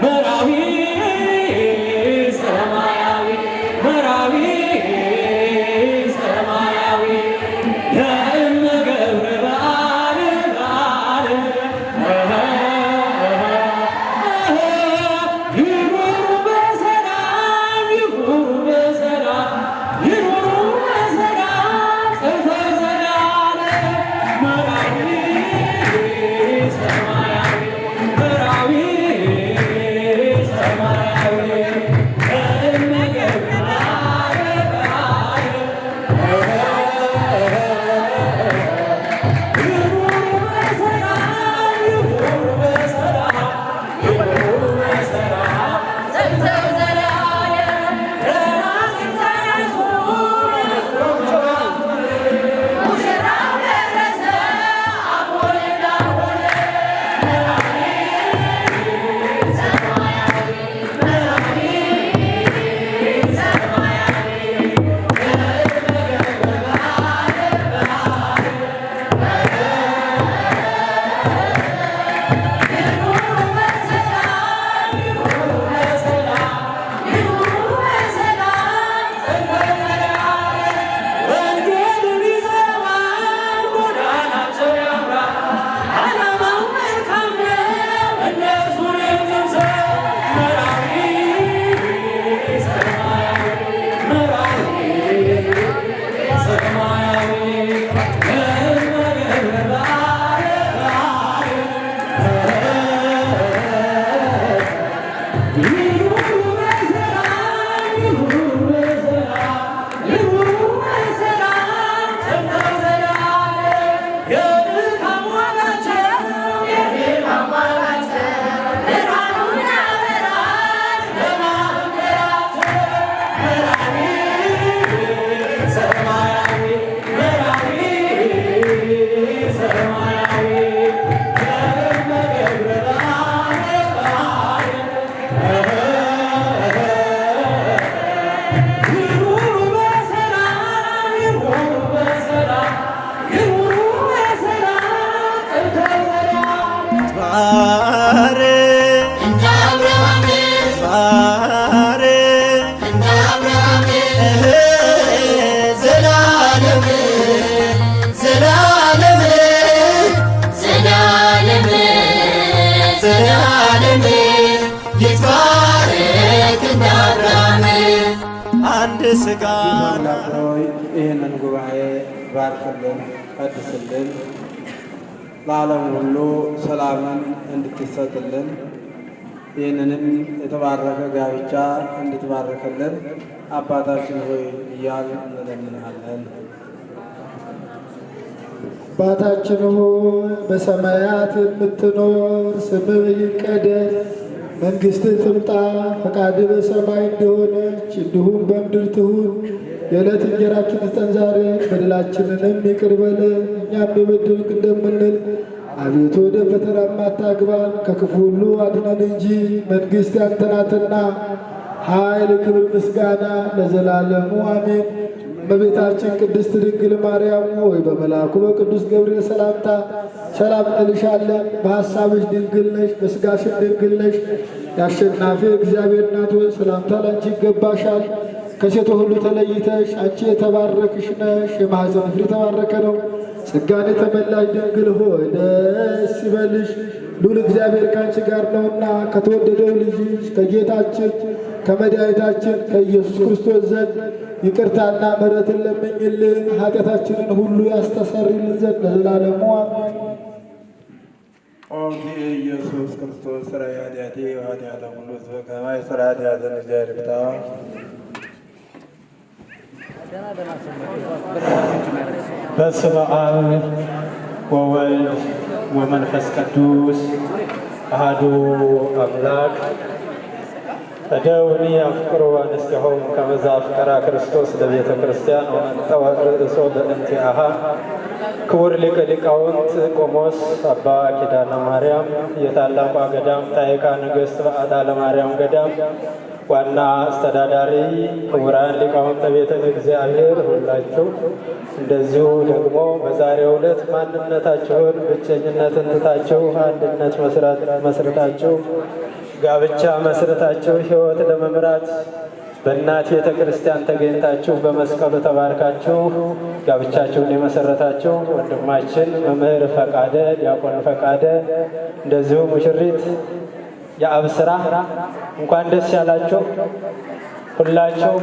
Meravi ለዘላለም ይትባረክ እንደ አብርሃም። አንድ ሥጋ ሆይ ይህንን ጉባኤ ባርክልን፣ ቀድስልን፣ ለዓለም ሁሉ ሰላምን እንድትሰጥልን ይህንንም የተባረከ ጋብቻ እንድትባረክልን አባታችን ሆይ እያል እንለምንሃለን። አባታችን ሆይ በሰማያት የምትኖር ስምህ ይቀደስ፣ መንግሥትህ ትምጣ፣ ፈቃድህ በሰማይ እንደሆነች እንዲሁም በምድር ትሁን። የዕለት እንጀራችንን ስጠን ዛሬ፣ በደላችንንም ይቅር በለን እኛም የበደሉንን እንደምንል። አቤቱ ወደ ፈተና አታግባን፣ ከክፉ ሁሉ አድነን እንጂ መንግሥት ያንተ ናትና ኃይል፣ ክብር፣ ምስጋና ለዘላለሙ አሜን። እመቤታችን ቅድስት ድንግል ማርያም ሆይ በመልአኩ በቅዱስ ገብርኤል ሰላምታ ሰላም እንልሻለን። በሐሳብሽ ድንግል ነሽ፣ በሥጋሽም ድንግል ነሽ። የአሸናፊ እግዚአብሔር እናት ሆይ ሰላምታ ላንቺ ይገባሻል። ከሴቶች ሁሉ ተለይተሽ አንቺ የተባረክሽ ነሽ፣ የማኅፀንሽ ፍሬ የተባረከ ነው። ጸጋን የተመላሽ ድንግል ሆይ ደስ ይበልሽ፣ ልዑል እግዚአብሔር ከአንቺ ጋር ነውና ከተወደደው ልጅሽ ከጌታችን ከመድኃኒታችን ከኢየሱስ ክርስቶስ ዘንድ ይቅርታና ምሕረትን ለምኝልን ኃጢአታችንን ሁሉ ያስተሰርይልን ዘንድ ለዘላለሙ አሜን። ኦ ኢየሱስ ክርስቶስ ሥራየ ኃጢአቴ ወኃጢአተ ኩሉ ሕዝበ ከማይ ሥራ ኃጢአትን እግዚአብሔር ይፍታ። በስመ አብ ወወልድ ወመንፈስ ቅዱስ አሐዱ አምላክ። እደውኒ አፍቅሮ አንስቲሆሙ ከመ ዘአፍቀራ ክርስቶስ ለቤተ ክርስቲያን ወመንጠወ ርእሶ በእንቲአሃ። ክቡር ሊቀ ሊቃውንት ቆሞስ አባ ኪዳነ ማርያም የታላቋ ገዳም ታዕካ ንግሥት በዓታ ለማርያም ገዳም ዋና አስተዳዳሪ፣ ክቡራን ሊቃውንተ ቤተ እግዚአብሔር ሁላችሁ፣ እንደዚሁ ደግሞ በዛሬው ዕለት ማንነታችሁን ብቸኝነትን ትታችሁ አንድነት መስርታችሁ ጋብቻ መስርታችሁ ሕይወት ለመምራት በእናት ቤተ ክርስቲያን ተገኝታችሁ በመስቀሉ ተባርካችሁ ጋብቻችሁን የመሰረታችሁ ወንድማችን መምህር ፈቃደ፣ ዲያቆን ፈቃደ፣ እንደዚሁ ሙሽሪት የአብስራ እንኳን ደስ ያላችሁ ሁላችሁ።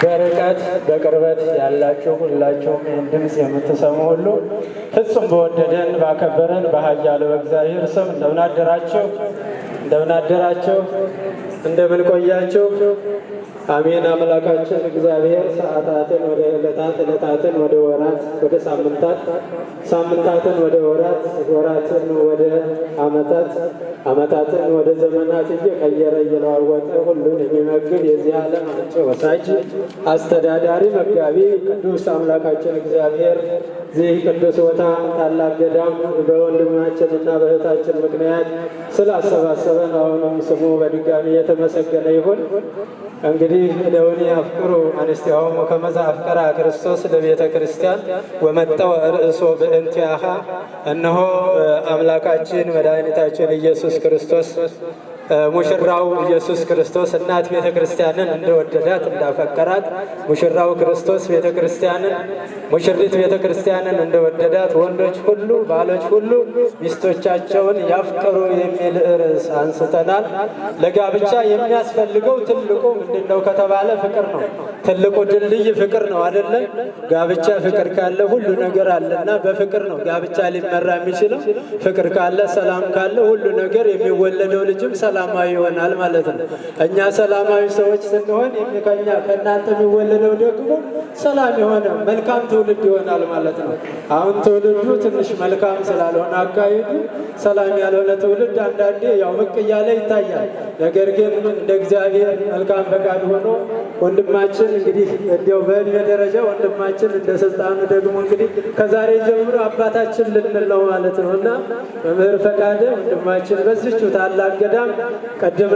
በርቀት በቅርበት ያላችሁ ሁላችሁም ይህን ድምፅ የምትሰሙ ሁሉ ፍጹም በወደደን ባከበረን በኃያሉ በእግዚአብሔር ስም እንደምን አደራችሁ? እንደምን አደራችሁ? እንደምን ቆያችሁ? አሜን። አምላካችን እግዚአብሔር ሰዓታትን ወደ ዕለታት፣ ዕለታትን ወደ ወራት፣ ወደ ሳምንታት፣ ሳምንታትን ወደ ወራት፣ ወራትን ወደ ዓመታት፣ ዓመታትን ወደ ዘመናት እየቀየረ እየለዋወጠ ሁሉን የሚመግብ የዚህ ዓለም አንጭ ወሳጅ አስተዳዳሪ መጋቢ ቅዱስ አምላካችን እግዚአብሔር ይህ ቅዱስ ቦታ ታላቅ ገዳም በወንድማችንና በእህታችን ምክንያት ስላሰባሰበን አሁንም ስሙ በድጋሚ የተመሰገነ ይሁን። እንግዲህ እደውኒ አፍቅሩ አንስቲሆሙ ከመ ዘአፍቀራ ክርስቶስ ለቤተ ክርስቲያን ወመጠወ ርእሶ በእንቲአሃ። እነሆ አምላካችን መድኃኒታችን ኢየሱስ ክርስቶስ ሙሽራው ኢየሱስ ክርስቶስ እናት ቤተ ክርስቲያንን እንደወደዳት እንዳፈቀራት ሙሽራው ክርስቶስ ቤተ ክርስቲያንን ሙሽሪት ቤተ ክርስቲያንን እንደወደዳት ወንዶች ሁሉ ባሎች ሁሉ ሚስቶቻቸውን ያፍቅሩ የሚል ርዕስ አንስተናል። ለጋብቻ የሚያስፈልገው ትልቁ ምንድነው ከተባለ ፍቅር ነው። ትልቁ ድልድይ ፍቅር ነው አይደለም? ጋብቻ ፍቅር ካለ ሁሉ ነገር አለና በፍቅር ነው ጋብቻ ሊመራ የሚችለው። ፍቅር ካለ ሰላም ካለ ሁሉ ነገር የሚወለደው ልጅም ሰላማዊ ይሆናል ማለት ነው። እኛ ሰላማዊ ሰዎች ስንሆን ከእናንተ የሚወለደው ደግሞ ሰላም የሆነ መልካም ትውልድ ይሆናል ማለት ነው። አሁን ትውልዱ ትንሽ መልካም ስላልሆነ አካሄዱ ሰላም ያልሆነ ትውልድ አንዳንዴ ያው ምቅ እያለ ይታያል። ነገር ግን እንደ እግዚአብሔር መልካም ፈቃድ ሆኖ ወንድማችን እንግዲህ እንዲያው በእድሜ ደረጃ ወንድማችን እንደ ስልጣኑ ደግሞ እንግዲህ ከዛሬ ጀምሮ አባታችን ልንለው ማለት ነው እና መምህር ፈቃደ ወንድማችን በዚህች ታላቅ ገዳም ቀደም